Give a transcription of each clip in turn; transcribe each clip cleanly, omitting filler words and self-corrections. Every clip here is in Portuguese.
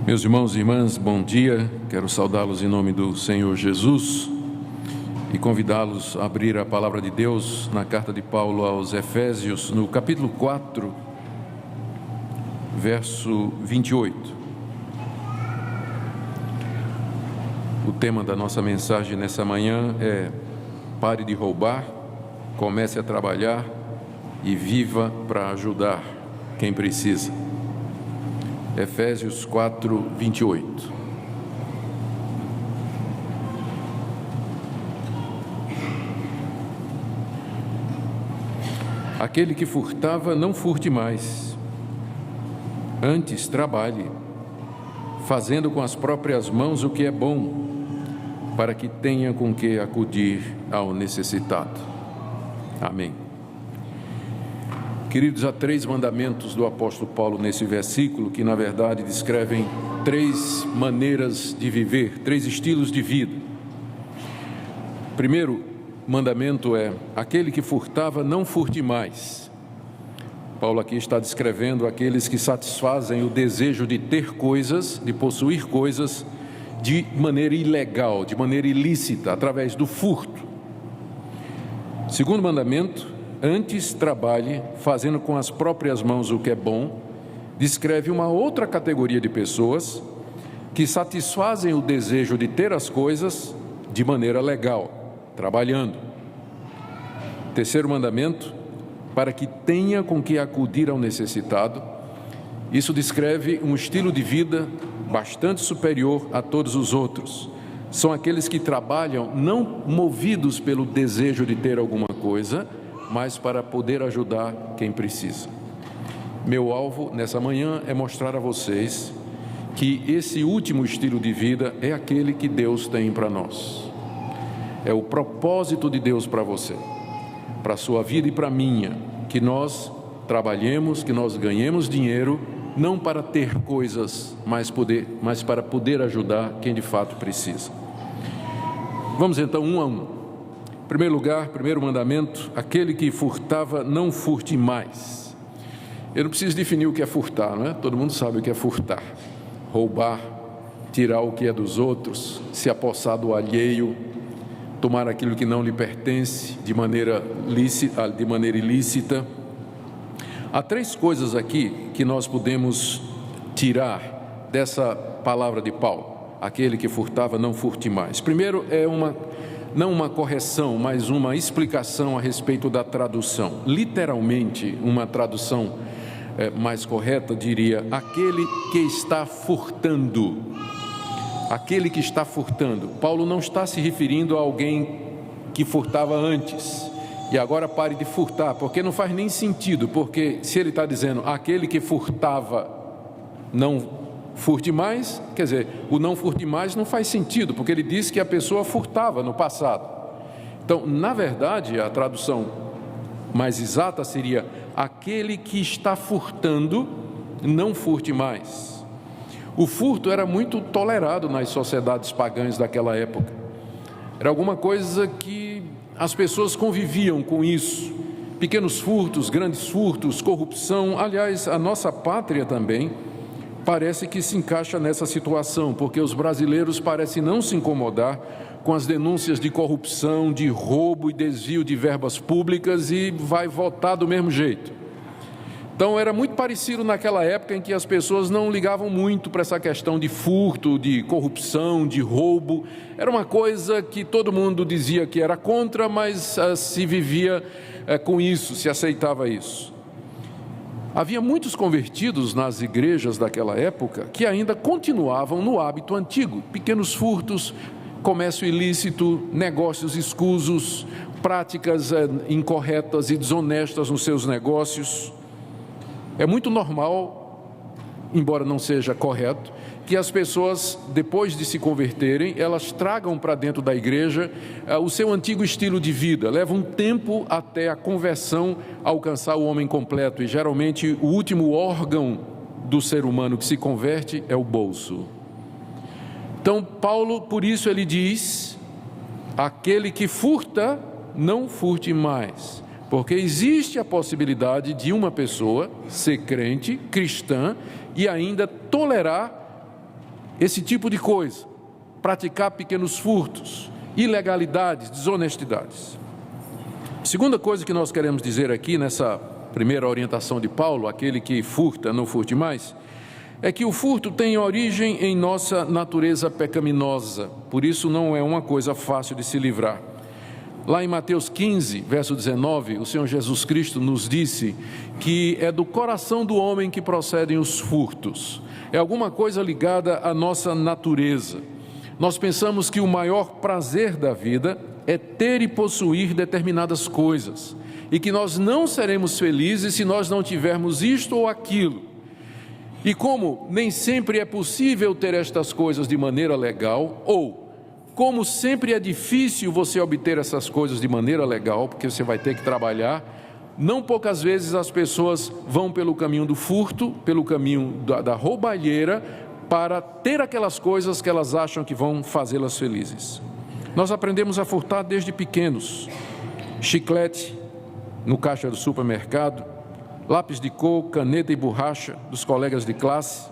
Meus irmãos e irmãs, bom dia. Quero saudá-los em nome do Senhor Jesus e convidá-los a abrir a palavra de Deus na carta de Paulo aos Efésios, no capítulo 4, verso 28. O tema da nossa mensagem nessa manhã é: pare de roubar, comece a trabalhar e viva para ajudar quem precisa. Efésios 4, 28. Aquele que furtava, não furte mais. Antes, trabalhe, fazendo com as próprias mãos o que é bom, para que tenha com que acudir ao necessitado. Amém. Queridos, há 3 mandamentos do apóstolo Paulo nesse versículo, que na verdade descrevem 3 maneiras de viver, 3 estilos de vida. O primeiro mandamento é: aquele que furtava, não furte mais. Paulo aqui está descrevendo aqueles que satisfazem o desejo de ter coisas, de possuir coisas de maneira ilegal, de maneira ilícita, através do furto. Segundo mandamento: antes trabalhe, fazendo com as próprias mãos o que é bom, descreve uma outra categoria de pessoas que satisfazem o desejo de ter as coisas de maneira legal, trabalhando. Terceiro mandamento: para que tenha com que acudir ao necessitado. Isso descreve um estilo de vida bastante superior a todos os outros. São aqueles que trabalham não movidos pelo desejo de ter alguma coisa, mas para poder ajudar quem precisa. Meu alvo nessa manhã é mostrar a vocês que esse último estilo de vida é aquele que Deus tem para nós. É o propósito de Deus para você, para a sua vida e para a minha, que nós trabalhemos, que nós ganhemos dinheiro, não para ter coisas, mas para poder ajudar quem de fato precisa. Vamos então um a um. Em primeiro lugar, primeiro mandamento: aquele que furtava, não furte mais. Eu não preciso definir o que é furtar, não é? Todo mundo sabe o que é furtar: roubar, tirar o que é dos outros, se apossar do alheio, tomar aquilo que não lhe pertence de maneira ilícita. Há 3 coisas aqui que nós podemos tirar dessa palavra de Paulo: aquele que furtava, não furte mais. Primeiro é não uma correção, mas uma explicação a respeito da tradução. Literalmente, uma tradução mais correta diria: aquele que está furtando. Aquele que está furtando. Paulo não está se referindo a alguém que furtava antes e agora pare de furtar, porque não faz nem sentido, porque se ele está dizendo aquele que furtava, não furte mais, quer dizer, o não furte mais não faz sentido, porque ele diz que a pessoa furtava no passado. Então, na verdade, a tradução mais exata seria: aquele que está furtando, não furte mais. O furto era muito tolerado nas sociedades pagãs daquela época. Era alguma coisa que as pessoas conviviam com isso. Pequenos furtos, grandes furtos, corrupção. Aliás, a nossa pátria também parece que se encaixa nessa situação, porque os brasileiros parecem não se incomodar com as denúncias de corrupção, de roubo e desvio de verbas públicas, e vai votar do mesmo jeito. Então era muito parecido naquela época em que as pessoas não ligavam muito para essa questão de furto, de corrupção, de roubo. Era uma coisa que todo mundo dizia que era contra, mas se vivia com isso, se aceitava isso. Havia muitos convertidos nas igrejas daquela época que ainda continuavam no hábito antigo: pequenos furtos, comércio ilícito, negócios escusos, práticas incorretas e desonestas nos seus negócios. É muito normal, embora não seja correto, que as pessoas, depois de se converterem, elas tragam para dentro da igreja o seu antigo estilo de vida. Leva um tempo até a conversão alcançar o homem completo, e geralmente o último órgão do ser humano que se converte é o bolso. Então Paulo, por isso ele diz: aquele que furta, não furte mais. Porque existe a possibilidade de uma pessoa ser crente, cristã, e ainda tolerar esse tipo de coisa, praticar pequenos furtos, ilegalidades, desonestidades. Segunda coisa que nós queremos dizer aqui nessa primeira orientação de Paulo, aquele que furta, não furte mais, é que o furto tem origem em nossa natureza pecaminosa, por isso não é uma coisa fácil de se livrar. Lá em Mateus 15, verso 19, o Senhor Jesus Cristo nos disse que é do coração do homem que procedem os furtos. É alguma coisa ligada à nossa natureza. Nós pensamos que o maior prazer da vida é ter e possuir determinadas coisas, e que nós não seremos felizes se nós não tivermos isto ou aquilo. E como nem sempre é possível ter estas coisas de maneira legal, ou como sempre é difícil você obter essas coisas de maneira legal, porque você vai ter que trabalhar, não poucas vezes as pessoas vão pelo caminho do furto, pelo caminho da roubalheira, para ter aquelas coisas que elas acham que vão fazê-las felizes. Nós aprendemos a furtar desde pequenos: chiclete no caixa do supermercado, lápis de cor, caneta e borracha dos colegas de classe.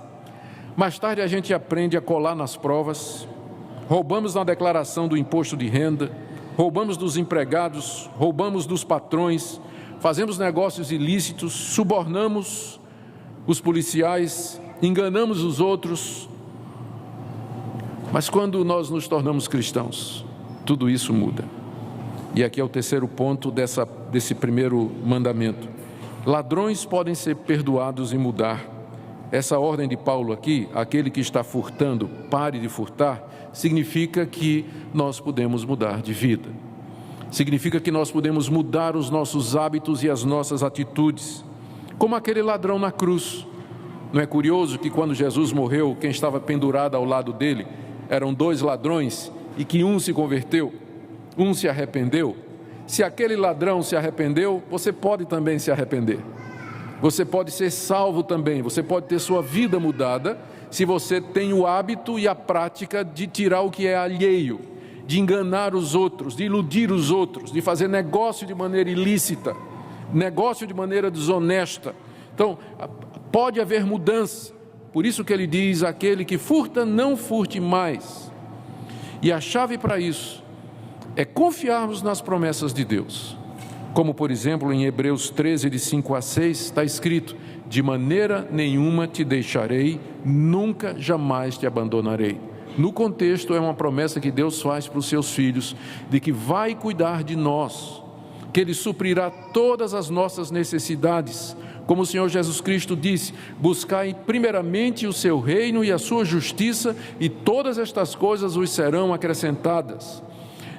Mais tarde a gente aprende a colar nas provas. Roubamos na declaração do imposto de renda, roubamos dos empregados, roubamos dos patrões, fazemos negócios ilícitos, subornamos os policiais, enganamos os outros. Mas quando nós nos tornamos cristãos, tudo isso muda. E aqui é o terceiro ponto desse primeiro mandamento. Ladrões podem ser perdoados e mudar. Essa ordem de Paulo aqui, aquele que está furtando, pare de furtar, significa que nós podemos mudar de vida. Significa que nós podemos mudar os nossos hábitos e as nossas atitudes. Como aquele ladrão na cruz. Não é curioso que quando Jesus morreu, quem estava pendurado ao lado dele eram 2 ladrões e que um se converteu, um se arrependeu? Se aquele ladrão se arrependeu, você pode também se arrepender. Você pode ser salvo também, você pode ter sua vida mudada, se você tem o hábito e a prática de tirar o que é alheio, de enganar os outros, de iludir os outros, de fazer negócio de maneira ilícita, negócio de maneira desonesta. Então, pode haver mudança. Por isso que ele diz: aquele que furta, não furte mais. E a chave para isso é confiarmos nas promessas de Deus. Como, por exemplo, em Hebreus 13, de 5 a 6, está escrito: de maneira nenhuma te deixarei, nunca, jamais te abandonarei. No contexto, é uma promessa que Deus faz para os seus filhos, de que vai cuidar de nós, que Ele suprirá todas as nossas necessidades. Como o Senhor Jesus Cristo disse: buscai primeiramente o seu reino e a sua justiça, e todas estas coisas vos serão acrescentadas.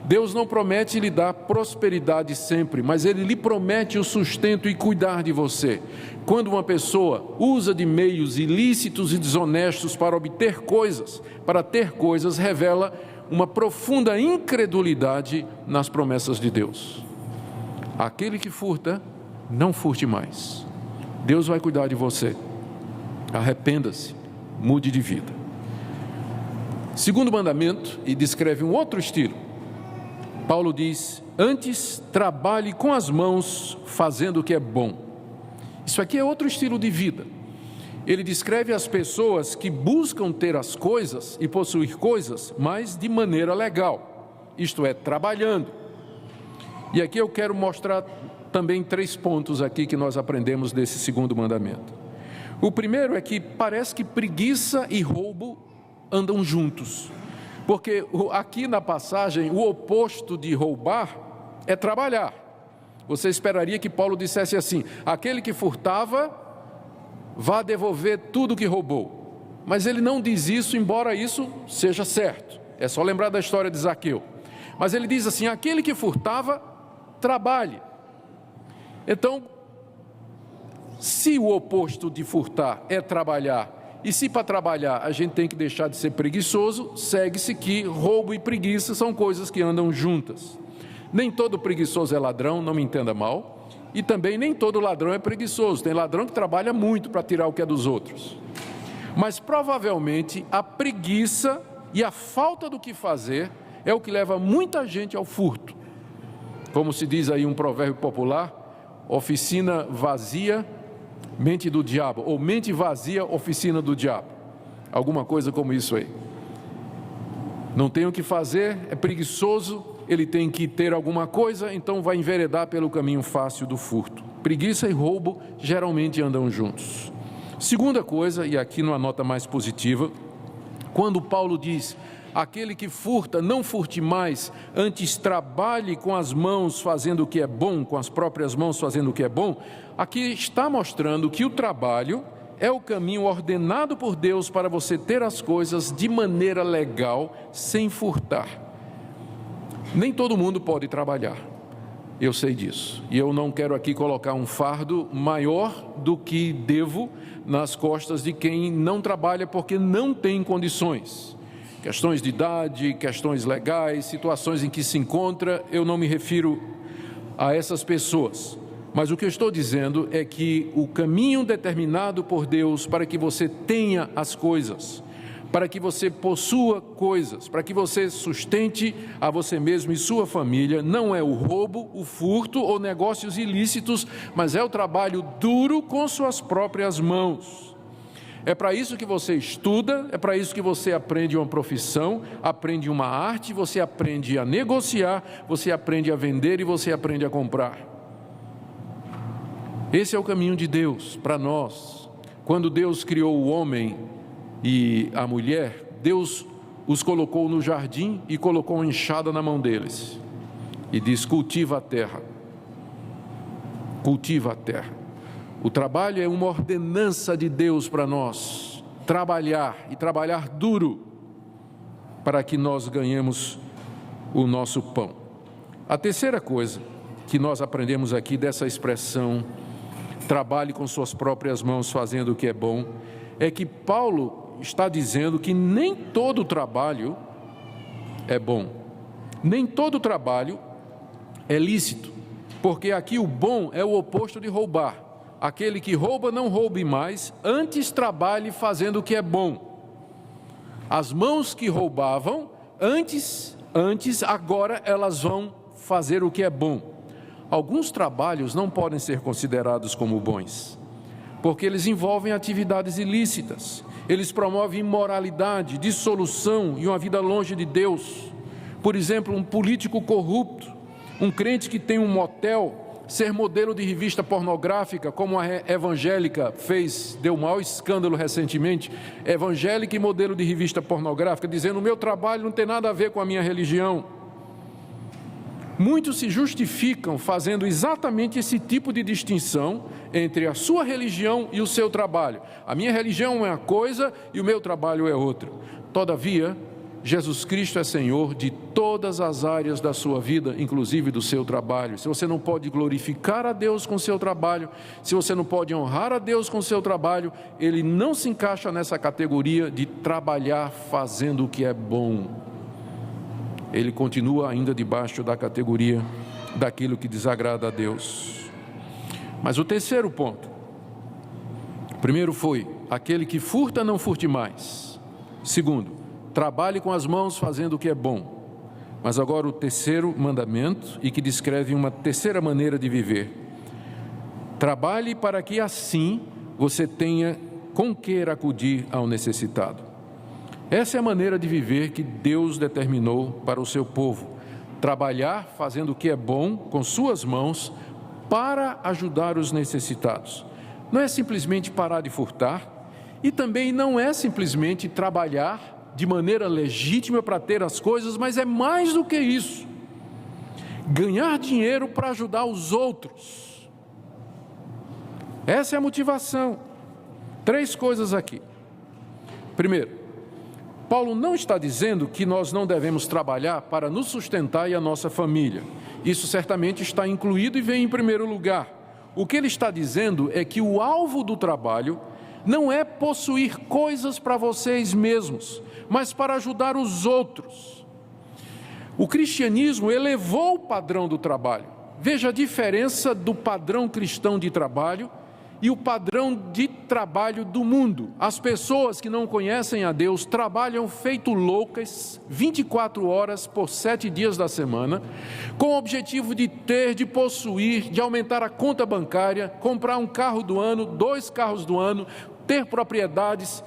Deus não promete lhe dar prosperidade sempre, mas Ele lhe promete o sustento e cuidar de você. Quando uma pessoa usa de meios ilícitos e desonestos para obter coisas, para ter coisas, revela uma profunda incredulidade nas promessas de Deus. Aquele que furta, não furte mais. Deus vai cuidar de você. Arrependa-se, mude de vida. Segundo mandamento, e descreve um outro estilo. Paulo diz: antes trabalhe com as mãos, fazendo o que é bom. Isso aqui é outro estilo de vida. Ele descreve as pessoas que buscam ter as coisas e possuir coisas, mas de maneira legal, isto é, trabalhando. E aqui eu quero mostrar também 3 pontos aqui que nós aprendemos desse segundo mandamento. O primeiro é que parece que preguiça e roubo andam juntos. Porque aqui na passagem, o oposto de roubar é trabalhar. Você esperaria que Paulo dissesse assim: aquele que furtava, vá devolver tudo que roubou. Mas ele não diz isso, embora isso seja certo. É só lembrar da história de Zaqueu. Mas ele diz assim: aquele que furtava, trabalhe. Então, se o oposto de furtar é trabalhar, e se para trabalhar a gente tem que deixar de ser preguiçoso, segue-se que roubo e preguiça são coisas que andam juntas. Nem todo preguiçoso é ladrão, não me entenda mal, e também nem todo ladrão é preguiçoso. Tem ladrão que trabalha muito para tirar o que é dos outros. Mas provavelmente a preguiça e a falta do que fazer é o que leva muita gente ao furto. Como se diz aí um provérbio popular: oficina vazia, mente do diabo, ou mente vazia, oficina do diabo. alguma coisa como isso aí. Não tem o que fazer, é preguiçoso, ele tem que ter alguma coisa, então vai enveredar pelo caminho fácil do furto. Preguiça e roubo geralmente andam juntos. Segunda coisa, e aqui numa nota mais positiva, quando Paulo diz: aquele que furta, não furte mais, antes trabalhe com as mãos fazendo o que é bom, com as próprias mãos fazendo o que é bom, aqui está mostrando que o trabalho é o caminho ordenado por Deus para você ter as coisas de maneira legal, sem furtar. Nem todo mundo pode trabalhar, eu sei disso, e eu não quero aqui colocar um fardo maior do que devo nas costas de quem não trabalha porque não tem condições. Questões de idade, questões legais, situações em que se encontra, eu não me refiro a essas pessoas. Mas o que eu estou dizendo é que o caminho determinado por Deus para que você tenha as coisas, para que você possua coisas, para que você sustente a você mesmo e sua família, não é o roubo, o furto ou negócios ilícitos, mas é o trabalho duro com suas próprias mãos. É para isso que você estuda, é para isso que você aprende uma profissão, aprende uma arte, você aprende a negociar, você aprende a vender e você aprende a comprar. Esse é o caminho de Deus para nós. Quando Deus criou o homem e a mulher, Deus os colocou no jardim e colocou uma enxada na mão deles. E diz: cultiva a terra. Cultiva a terra. O trabalho é uma ordenança de Deus para nós. Trabalhar e trabalhar duro para que nós ganhemos o nosso pão. A terceira coisa que nós aprendemos aqui dessa expressão, trabalhe com suas próprias mãos fazendo o que é bom, é que Paulo está dizendo que nem todo trabalho é bom, nem todo trabalho é lícito, porque aqui o bom é o oposto de roubar. Aquele que rouba, não roube mais, antes trabalhe fazendo o que é bom. As mãos que roubavam, antes, agora elas vão fazer o que é bom. Alguns trabalhos não podem ser considerados como bons, porque eles envolvem atividades ilícitas, eles promovem imoralidade, dissolução e uma vida longe de Deus. Por exemplo, um político corrupto, um crente que tem um motel, ser modelo de revista pornográfica, como a evangélica deu maior escândalo recentemente, evangélica e modelo de revista pornográfica, dizendo: o meu trabalho não tem nada a ver com a minha religião. Muitos se justificam fazendo exatamente esse tipo de distinção entre a sua religião e o seu trabalho. A minha religião é uma coisa e o meu trabalho é outra. Todavia, Jesus Cristo é Senhor de todas as áreas da sua vida, inclusive do seu trabalho. Se você não pode glorificar a Deus com o seu trabalho, se você não pode honrar a Deus com o seu trabalho, ele não se encaixa nessa categoria de trabalhar fazendo o que é bom. Ele continua ainda debaixo da categoria daquilo que desagrada a Deus. Mas o terceiro ponto, primeiro foi: aquele que furta, não furte mais. Segundo, trabalhe com as mãos fazendo o que é bom. Mas agora o terceiro mandamento, e que descreve uma terceira maneira de viver: trabalhe para que assim você tenha com que acudir ao necessitado. Essa é a maneira de viver que Deus determinou para o seu povo: trabalhar fazendo o que é bom com suas mãos para ajudar os necessitados. Não é simplesmente parar de furtar, e também não é simplesmente trabalhar de maneira legítima para ter as coisas, mas é mais do que isso: ganhar dinheiro para ajudar os outros. Essa é a motivação. 3 coisas aqui. Primeiro, Paulo não está dizendo que nós não devemos trabalhar para nos sustentar e a nossa família. Isso certamente está incluído e vem em primeiro lugar. O que ele está dizendo é que o alvo do trabalho não é possuir coisas para vocês mesmos, mas para ajudar os outros. O cristianismo elevou o padrão do trabalho. Veja a diferença do padrão cristão de trabalho e o padrão de trabalho do mundo. As pessoas que não conhecem a Deus trabalham feito loucas 24 horas por 7 dias da semana, com o objetivo de ter, de possuir, de aumentar a conta bancária, comprar um carro do ano, 2 carros do ano, ter propriedades,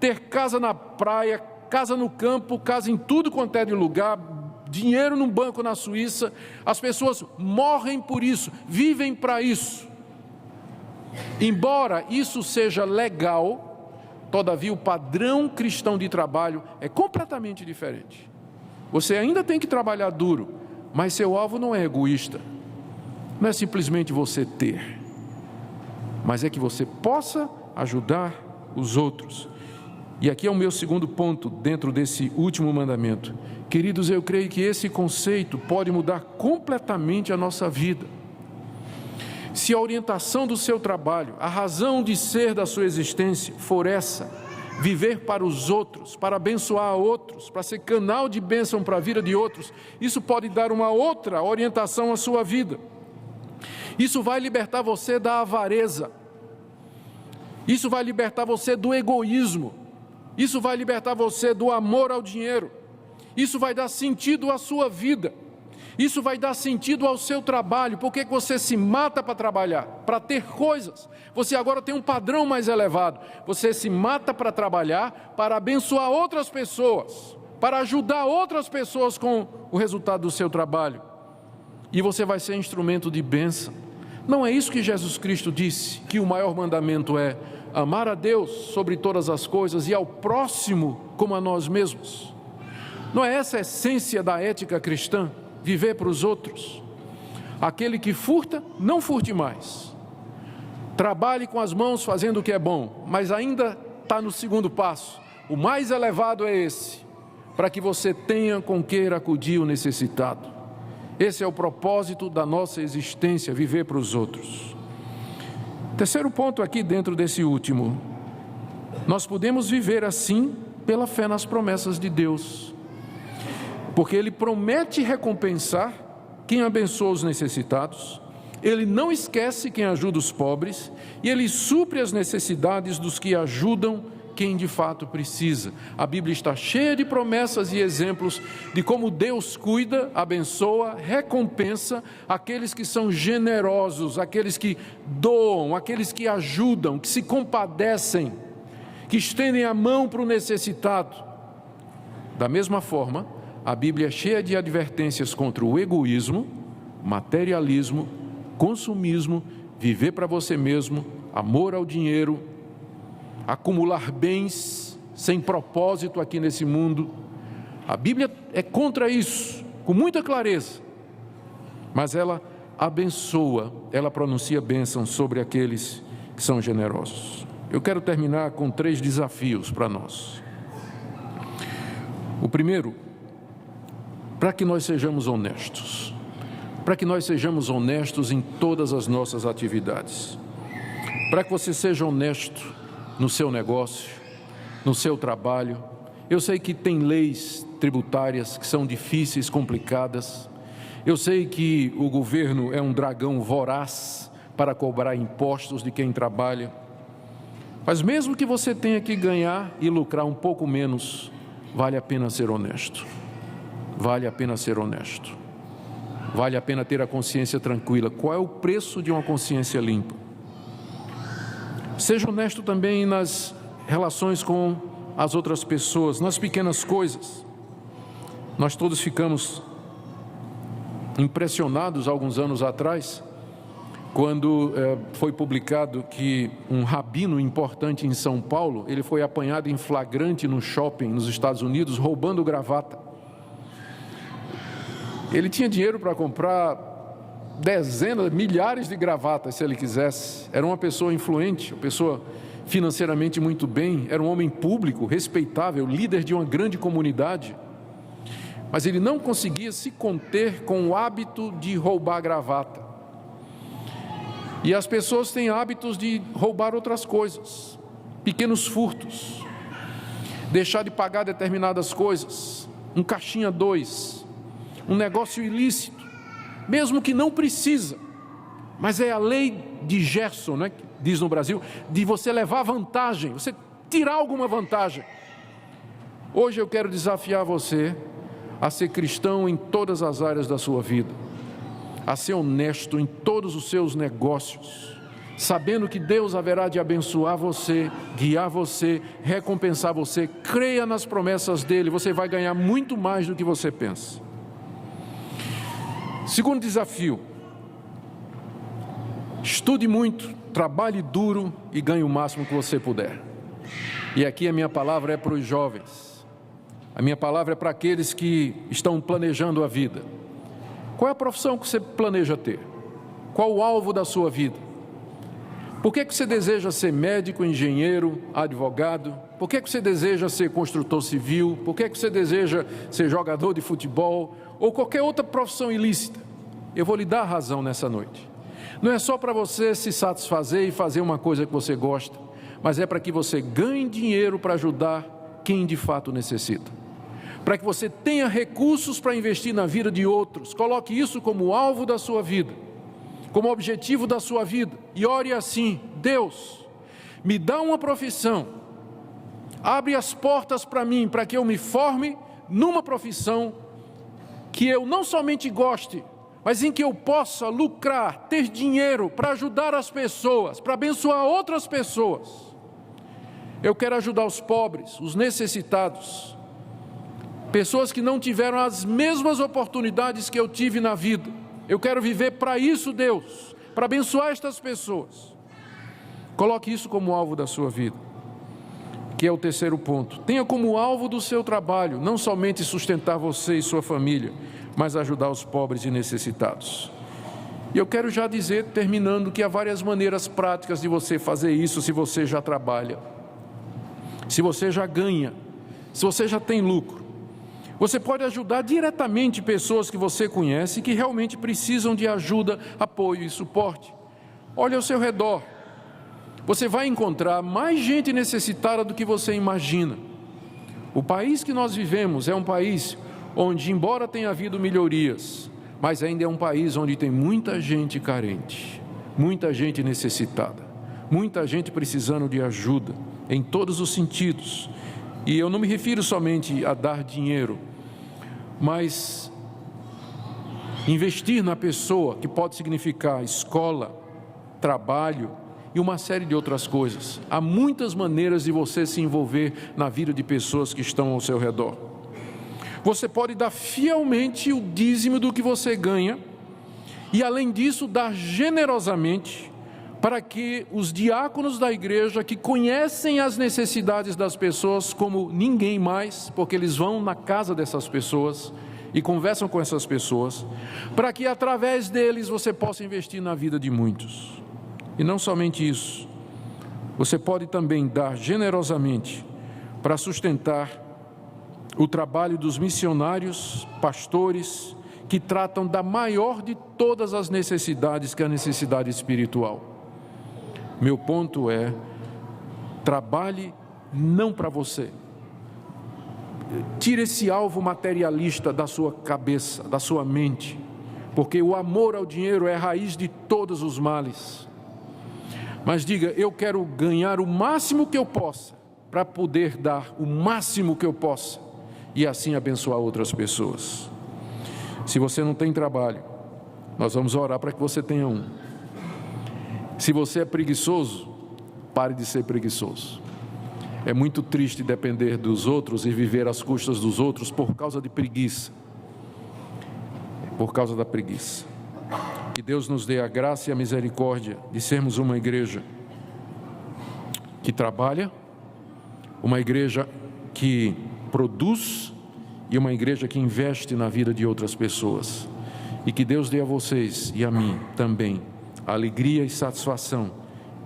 ter casa na praia, casa no campo, casa em tudo quanto é de lugar, dinheiro num banco na Suíça. As pessoas morrem por isso, vivem para isso. Embora isso seja legal, todavia o padrão cristão de trabalho é completamente diferente. Você ainda tem que trabalhar duro, mas seu alvo não é egoísta. Não é simplesmente você ter, mas é que você possa ajudar os outros. E aqui é o meu segundo ponto dentro desse último mandamento. Queridos, eu creio que esse conceito pode mudar completamente a nossa vida. Se a orientação do seu trabalho, a razão de ser da sua existência for essa, viver para os outros, para abençoar outros, para ser canal de bênção para a vida de outros, isso pode dar uma outra orientação à sua vida. Isso vai libertar você da avareza. Isso vai libertar você do egoísmo. Isso vai libertar você do amor ao dinheiro. Isso vai dar sentido à sua vida. Isso vai dar sentido ao seu trabalho. Por que você se mata para trabalhar? Para ter coisas. Você agora tem um padrão mais elevado. Você se mata para trabalhar, para abençoar outras pessoas, para ajudar outras pessoas com o resultado do seu trabalho. E você vai ser instrumento de bênção. Não é isso que Jesus Cristo disse, que o maior mandamento é amar a Deus sobre todas as coisas e ao próximo como a nós mesmos? Não é essa a essência da ética cristã? Viver para os outros? Aquele que furta, não furte mais. Trabalhe com as mãos fazendo o que é bom, mas ainda está no segundo passo. O mais elevado é esse, para que você tenha com que acudir o necessitado. Esse é o propósito da nossa existência, viver para os outros. Terceiro ponto aqui dentro desse último. Nós podemos viver assim pela fé nas promessas de Deus. Porque Ele promete recompensar quem abençoa os necessitados, Ele não esquece quem ajuda os pobres, e Ele supre as necessidades dos que ajudam quem de fato precisa. A Bíblia está cheia de promessas e exemplos de como Deus cuida, abençoa, recompensa aqueles que são generosos, aqueles que doam, aqueles que ajudam, que se compadecem, que estendem a mão para o necessitado. Da mesma forma, a Bíblia é cheia de advertências contra o egoísmo, materialismo, consumismo, viver para você mesmo, amor ao dinheiro, acumular bens sem propósito aqui nesse mundo. A Bíblia é contra isso, com muita clareza, mas ela abençoa, ela pronuncia bênção sobre aqueles que são generosos. Eu quero terminar com 3 desafios para nós. O primeiro, para que nós sejamos honestos, para que nós sejamos honestos em todas as nossas atividades, para que você seja honesto no seu negócio, no seu trabalho. Eu sei que tem leis tributárias que são difíceis, complicadas. Eu sei que o governo é um dragão voraz para cobrar impostos de quem trabalha. Mas mesmo que você tenha que ganhar e lucrar um pouco menos, vale a pena ser honesto. Vale a pena ser honesto. Vale a pena ter a consciência tranquila. Qual é o preço de uma consciência limpa? Seja honesto também nas relações com as outras pessoas, nas pequenas coisas. Nós todos ficamos impressionados alguns anos atrás, quando foi publicado que um rabino importante em São Paulo, ele foi apanhado em flagrante no shopping nos Estados Unidos, roubando gravata. Ele tinha dinheiro para comprar dezenas, milhares de gravatas, se ele quisesse. Era uma pessoa influente, uma pessoa financeiramente muito bem, era um homem público, respeitável, líder de uma grande comunidade. Mas ele não conseguia se conter com o hábito de roubar gravata. E as pessoas têm hábitos de roubar outras coisas, pequenos furtos, deixar de pagar determinadas coisas, um caixinha 2, um negócio ilícito, mesmo que não precisa, mas é a lei de Gerson, né, que diz no Brasil, de você levar vantagem, você tirar alguma vantagem. Hoje eu quero desafiar você a ser cristão em todas as áreas da sua vida, a ser honesto em todos os seus negócios, sabendo que Deus haverá de abençoar você, guiar você, recompensar você. Creia nas promessas dele, você vai ganhar muito mais do que você pensa. Segundo desafio: estude muito, trabalhe duro e ganhe o máximo que você puder. E aqui a minha palavra é para os jovens, a minha palavra é para aqueles que estão planejando a vida. Qual é a profissão que você planeja ter? Qual o alvo da sua vida? Por que você deseja ser médico, engenheiro, advogado? Por que você deseja ser construtor civil? Por que você deseja ser jogador de futebol? Ou qualquer outra profissão ilícita? Eu vou lhe dar razão nessa noite. Não é só para você se satisfazer e fazer uma coisa que você gosta, mas é para que você ganhe dinheiro para ajudar quem de fato necessita. Para que você tenha recursos para investir na vida de outros. Coloque isso como alvo da sua vida, como objetivo da sua vida, e ore assim: Deus, me dá uma profissão, abre as portas para mim, para que eu me forme numa profissão que eu não somente goste, mas em que eu possa lucrar, ter dinheiro para ajudar as pessoas, para abençoar outras pessoas. Eu quero ajudar os pobres, os necessitados, pessoas que não tiveram as mesmas oportunidades que eu tive na vida. Eu quero viver para isso, Deus, para abençoar estas pessoas. Coloque isso como alvo da sua vida, que é o terceiro ponto. Tenha como alvo do seu trabalho, não somente sustentar você e sua família, mas ajudar os pobres e necessitados. E eu quero já dizer, terminando, que há várias maneiras práticas de você fazer isso, se você já trabalha, se você já ganha, se você já tem lucro. Você pode ajudar diretamente pessoas que você conhece e que realmente precisam de ajuda, apoio e suporte. Olhe ao seu redor. Você vai encontrar mais gente necessitada do que você imagina. O país que nós vivemos é um país onde, embora tenha havido melhorias, mas ainda é um país onde tem muita gente carente, muita gente necessitada, muita gente precisando de ajuda, em todos os sentidos. E eu não me refiro somente a dar dinheiro, mas investir na pessoa, que pode significar escola, trabalho e uma série de outras coisas. Há muitas maneiras de você se envolver na vida de pessoas que estão ao seu redor. Você pode dar fielmente o dízimo do que você ganha e, além disso, dar generosamente para que os diáconos da igreja, que conhecem as necessidades das pessoas como ninguém mais, porque eles vão na casa dessas pessoas e conversam com essas pessoas, para que através deles você possa investir na vida de muitos. E não somente isso, você pode também dar generosamente para sustentar o trabalho dos missionários, pastores, que tratam da maior de todas as necessidades, que é a necessidade espiritual. Meu ponto é: trabalhe não para você. Tire esse alvo materialista da sua cabeça, da sua mente, porque o amor ao dinheiro é a raiz de todos os males. Mas diga: eu quero ganhar o máximo que eu possa, para poder dar o máximo que eu possa, e assim abençoar outras pessoas. Se você não tem trabalho, nós vamos orar para que você tenha um. Se você é preguiçoso, pare de ser preguiçoso. É muito triste depender dos outros e viver às custas dos outros por causa de preguiça. Por causa da preguiça. Que Deus nos dê a graça e a misericórdia de sermos uma igreja que trabalha, uma igreja que produz e uma igreja que investe na vida de outras pessoas. E que Deus dê a vocês e a mim também a alegria e satisfação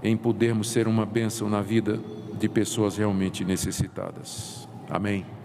em podermos ser uma bênção na vida de pessoas realmente necessitadas. Amém.